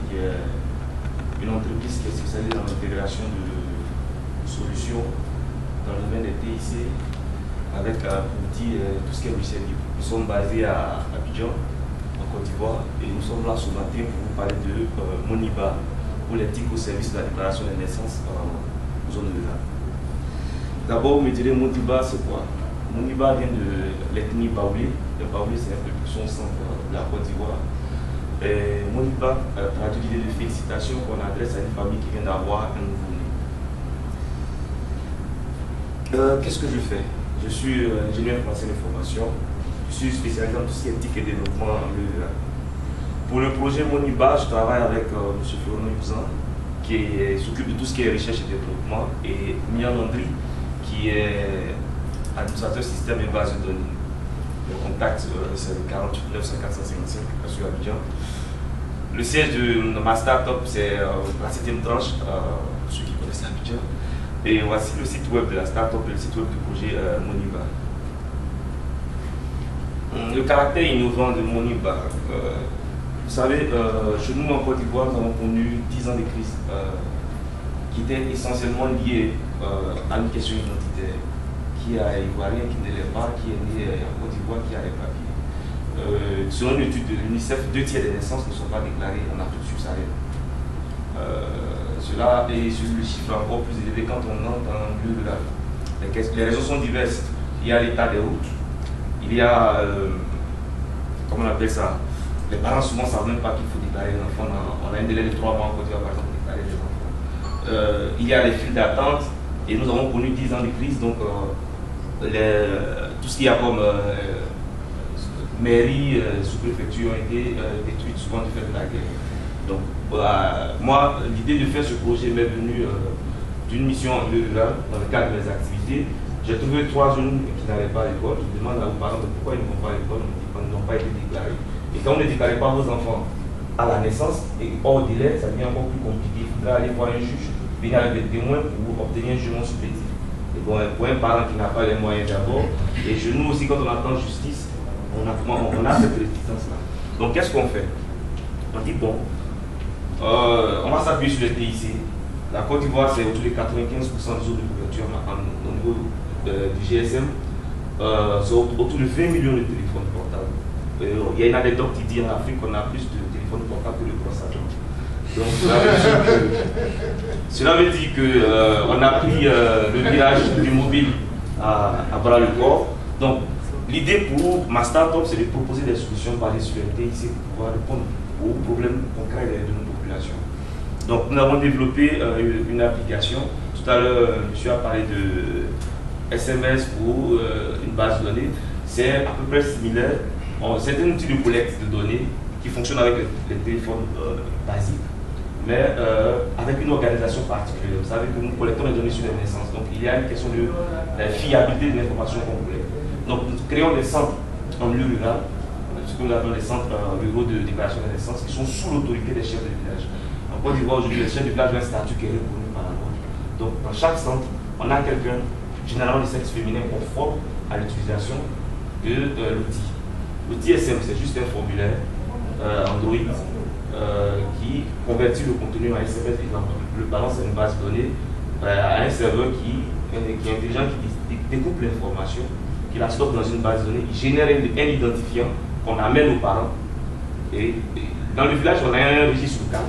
qui est une entreprise qui est spécialisée dans l'intégration de solutions dans le domaine des TIC, avec pour dire tout ce qui est logiciel libre. Nous sommes basés à Abidjan, en Côte d'Ivoire, et nous sommes là ce matin pour vous parler de Moniba, pour l'éthique au service de la déclaration des naissances en zone rurale. D'abord, vous me direz Moniba, c'est quoi? Moniba vient de l'ethnie Baoulé. Le Baoulé, c'est la production au centre de la Côte d'Ivoire. Moniba traduit l'idée de félicitations qu'on adresse à une famille qui vient d'avoir un nouveau-né. Qu'est-ce que je fais? Je suis ingénieur français de formation. Je suis spécialisé dans tout ce qui est éthique et développement en milieu rural. Pour le projet Moniba, je travaille avec M. Férono Youzan, qui s'occupe de tout ce qui est recherche et développement, et Mian Landry, qui est administrateur système et base de données. Le contact, c'est le 48 900 455 sur Abidjan. Le siège de ma start-up, c'est la 7e tranche, pour ceux qui connaissent Abidjan. Et voici le site web de la start-up et le site web du projet Moniba. Le caractère innovant de Moniba. Vous savez, chez nous en Côte d'Ivoire, nous avons connu 10 ans de crise qui étaient essentiellement liés à une question identitaire. Qui a ivoirien, qui ne l'est pas, qui est né en Côte d'Ivoire, qui a les papiers. Selon une étude de l'UNICEF, 2 tiers des naissances ne sont pas déclarées en Afrique subsaharienne. Cela est sur le chiffre encore plus élevé quand on entre dans le milieu rural. Les raisons sont diverses. Il y a l'état des routes, il y a, comment on appelle ça, les parents souvent ne savent même pas qu'il faut déclarer un enfant. On a un délai de 3 mois en Côte d'Ivoire, par exemple, pour déclarer des enfants. Il y a les files d'attente, et nous avons connu 10 ans de crise, donc tout ce qu'il y a comme mairie, sous-préfecture ont été détruites souvent du fait de la guerre. Donc, moi, l'idée de faire ce projet m'est venue d'une mission en milieu rural dans le cadre de mes activités. J'ai trouvé 3 jeunes qui n'allaient pas à l'école. Je demande à vos parents pourquoi ils ne vont pas à l'école. On me dit qu'ils n'ont pas été déclarés. Et quand on ne déclare pas vos enfants à la naissance et hors délai, ça devient encore plus compliqué. Il faudra aller voir un juge, venir avec des témoins pour obtenir un jugement supplétif. Et bon, pour un parent qui n'a pas les moyens d'abord, et chez nous aussi, quand on attend justice, on a cette résistance-là. Donc, qu'est-ce qu'on fait? On dit, bon, on va s'appuyer sur les TIC. La Côte d'Ivoire, c'est autour de 95% des autres de couverture au niveau du GSM. C'est autour de 20 millions de téléphones portables. Il y a une anecdote qui dit en Afrique qu'on a plus de téléphones portables que de prostate. Donc, cela veut dire qu'on a pris le virage du mobile à bras le corps. Donc, l'idée pour ma start-up, c'est de proposer des solutions basées sur les TIC pour pouvoir répondre aux problèmes concrets de nos populations. Donc, nous avons développé une application. Tout à l'heure, monsieur a parlé de SMS pour une base de données. C'est à peu près similaire. C'est un outil de collecte de données qui fonctionne avec les téléphones basiques, mais avec une organisation particulière. Vous savez que nous collectons les données sur les naissances. Donc, il y a une question de fiabilité de l'information qu'on collecte. Donc, nous créons des centres en milieu rural, ce que nous appelons les centres ruraux de déclaration des naissances, qui sont sous l'autorité des chefs de village. En Côte d'Ivoire, aujourd'hui, les chefs de village ont un statut qui est reconnu par la loi. Donc, dans chaque centre, on a quelqu'un, généralement du sexe féminin, conforme à l'utilisation de l'outil. L'outil est simple, c'est juste un formulaire Android qui convertit le contenu en SMS et le balance à une base de données à un serveur qui est intelligent, qui découpe l'information, qui la stocke dans une base de données, il génère un identifiant qu'on amène aux parents. Et dans le village, on a un registre local.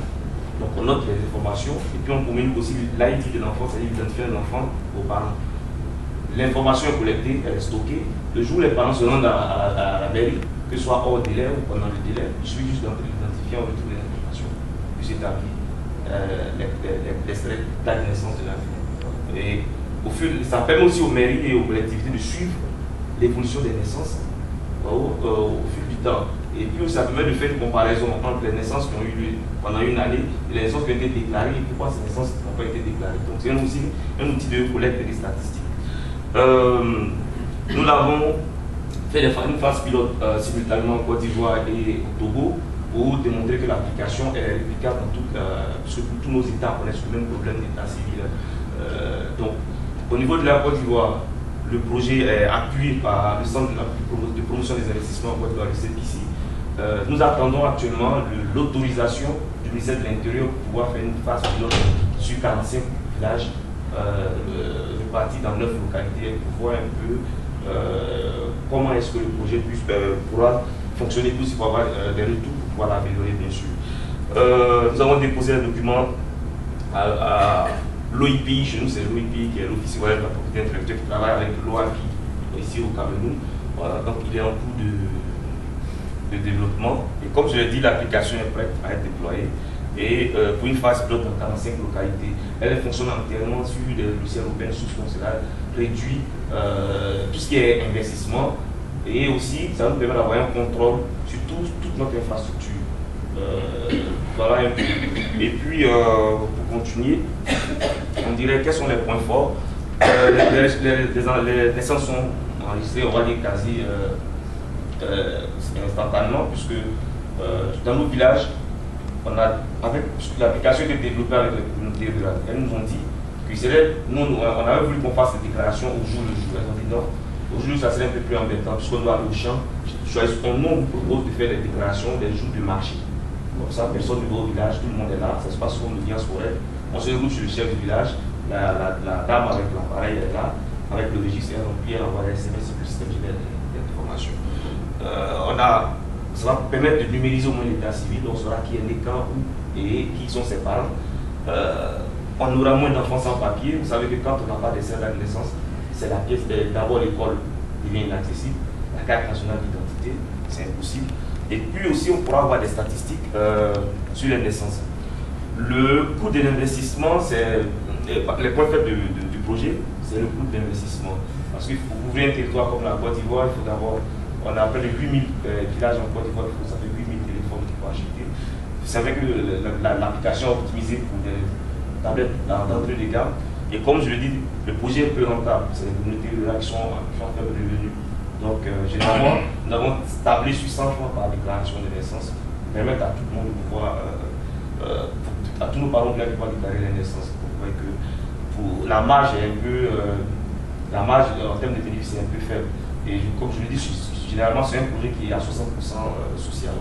Donc on note les informations et puis on communique aussi l'ID de l'enfant, c'est-à-dire l'identifiant de l'enfant aux parents. L'information est collectée, elle est stockée. Le jour où les parents se rendent à la mairie, que ce soit hors délai ou pendant le délai, il suffit juste d'entrer l'identifiant, on retrouve les informations, puis s'établit l'extrait date de naissance de la vie. Et ça permet aussi aux mairies et aux collectivités de suivre l'évolution des naissances au fil du temps. Et puis ça permet de faire une comparaison entre les naissances qui ont eu lieu pendant une année et les naissances qui ont été déclarées et pourquoi ces naissances n'ont pas été déclarées. Donc c'est aussi un outil de collecte des statistiques. Nous l'avons fait une phase pilote simultanément en Côte d'Ivoire et au Togo pour démontrer que l'application est réplicable sur tous nos États connaissent le même problème d'état civil. Donc au niveau de la Côte d'Ivoire, le projet est appuyé par le Centre de promotion des investissements en Côte d'Ivoire, le CPIC, nous attendons actuellement l'autorisation du ministère de l'Intérieur pour pouvoir faire une phase pilote sur 45 villages répartis dans 9 localités pour voir un peu comment est-ce que le projet pourra fonctionner plus pour avoir des retours pour pouvoir l'améliorer bien sûr. Nous avons déposé un document à l'OIP, chez nous c'est l'OIP qui est l'Office ivoirien de la propriété intellectuelle qui travaille avec l'OAPI ici au Cameroun. Voilà, donc il est en cours de développement et comme je l'ai dit, l'application est prête à être déployée et pour une phase pilote dans 45 localités. Elle fonctionne entièrement sur des logiciels open source, donc cela réduit tout ce qui est investissement et aussi ça nous permet d'avoir un contrôle sur toute notre infrastructure. Voilà un peu. Et puis pour continuer, on dirait quels sont les points forts. Les naissances sont enregistrées, on va dire quasi instantanément, puisque dans nos villages, l'application était développée avec les communautés rurales. Elles nous ont dit que on avait voulu qu'on fasse cette déclaration au jour le jour. Elles ont dit non, au jour ça serait un peu plus embêtant, puisqu'on doit aller au champ. On nous propose de faire des déclarations des jours de marché. Comme ça, personne ne va au village, tout le monde est là, ça se passe sur une audience forêt. On se retrouve sur le chef du village, la dame avec l'appareil est là, avec le registre, elle remplit, elle envoie les SMS sur le système général d'information. Ça va permettre de numériser au moins l'état civil, on saura qui est né quand, où et qui sont ses parents. On aura moins d'enfants sans papier. Vous savez que quand on n'a pas de certificat de naissance, c'est la pièce d'abord l'école devient inaccessible, la carte nationale d'identité, c'est impossible. Et puis aussi, on pourra avoir des statistiques sur les naissances. Le coût de l'investissement, c'est les points faibles du projet, c'est le coût de l'investissement. Parce qu'il faut ouvrir un territoire comme la Côte d'Ivoire, il faut d'abord, on a près de 8000 villages en Côte d'Ivoire, ça fait 8000 téléphones qu'il faut acheter. C'est vrai que l'application est optimisée pour des tablettes d'entrée de gamme. Et comme je le dis, le projet est peu rentable. C'est les communautés rurales qui sont en faible revenu. Donc, généralement, nous avons tablé sur 100 francs par déclaration de naissance pour permettre à tout le monde de pouvoir, à tous nos parents de pouvoir déclarer les naissances. Vous voyez que la marge est un peu, la marge en termes de bénéfices est un peu faible. Et comme je le dis, généralement, c'est un projet qui est à 60% social.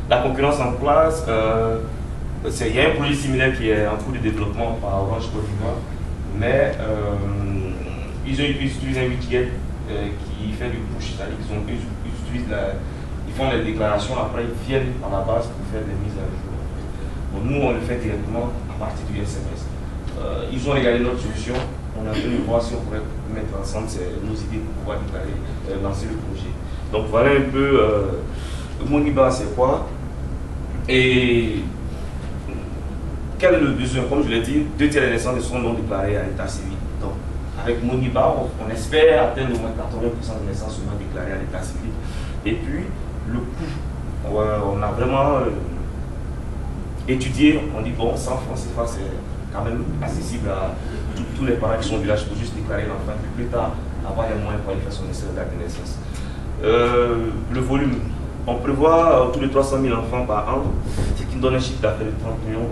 La concurrence en place, il y a un projet similaire qui est en cours de développement par Orange Côte d'Ivoire, mais ils utilisent un widget qui fait du push, c'est-à-dire qu'ils font les déclarations, après ils viennent à la base pour faire des mises à jour. Bon, nous, on le fait directement à partir du SMS. Ils ont regardé notre solution, on a voulu voir si on pourrait mettre ensemble nos idées pour pouvoir lancer le projet. Donc voilà un peu Moniba, c'est quoi et quel est le besoin. Comme je l'ai dit, 2 tiers des naissances sont non déclarées à l'état civil. Donc, avec Moniba, on espère atteindre au moins 80% de naissances seulement déclarées à l'état civil. Et puis, le coût, on a vraiment étudié, on dit bon, 100 francs CFA, c'est quand même accessible à tous les parents qui sont au village pour juste déclarer l'enfant, puis plus tard, avoir les moyens pour aller faire son essai de date de naissance. Le volume, on prévoit autour de 300 000 enfants par an, ce qui nous donne un chiffre d'affaires de 30 millions.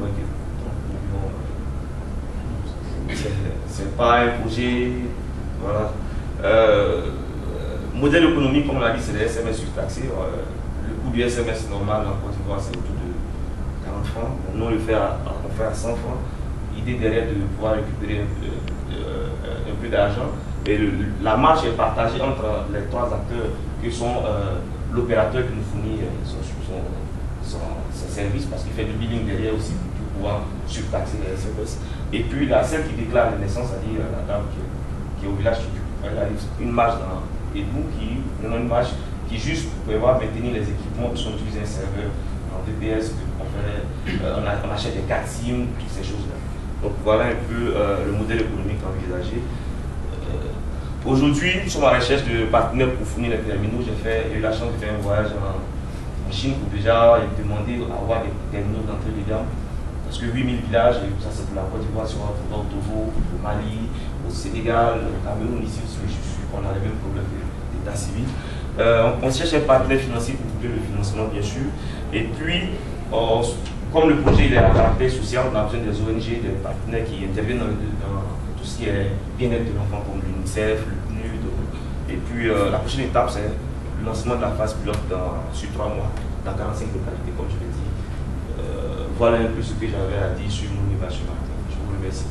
C'est pas un projet, voilà. Modèle économique, comme on l'a dit, c'est des SMS surtaxés. Le coût du SMS normal en Côte d'Ivoire, c'est autour de 40 francs. Nous, on le fait à 100 francs. L'idée derrière de pouvoir récupérer un peu d'argent. Et la marge est partagée entre les 3 acteurs qui sont l'opérateur qui nous fournit son service, parce qu'il fait du billing derrière aussi pour pouvoir surtaxer les SMS. Et puis celle qui déclare les naissances, c'est-à-dire la dame qui est au village, elle a une marge dans. Et nous qui avons une marge qui est juste pour pouvoir maintenir les équipements, puisqu'on utilise un serveur en VPS, on achète des cartes SIM, toutes ces choses-là. Donc voilà un peu le modèle économique envisagé. Aujourd'hui, nous sommes à la recherche de partenaires pour fournir les terminaux. J'ai eu la chance de faire un voyage en Chine pour déjà demander à avoir des terminaux d'entrée de gamme. Parce que 8000 villages, et ça c'est pour la Côte d'Ivoire, si on va au Togo, au Mali, au Sénégal, au Cameroun, ici, je suis sûr qu'on a les mêmes problèmes d'état civil. On cherche un partenaire financier pour couvrir le financement, bien sûr. Et puis, comme le projet il est à caractère social, on a besoin des ONG, des partenaires qui interviennent dans tout ce qui est bien-être de l'enfant, comme l'UNICEF, le PNUD. Et puis, la prochaine étape, c'est le lancement de la phase pilote sur 3 mois, dans 45 localités, comme je l'ai dit. Voilà un peu ce que j'avais à dire sur mon innovation. Je vous remercie.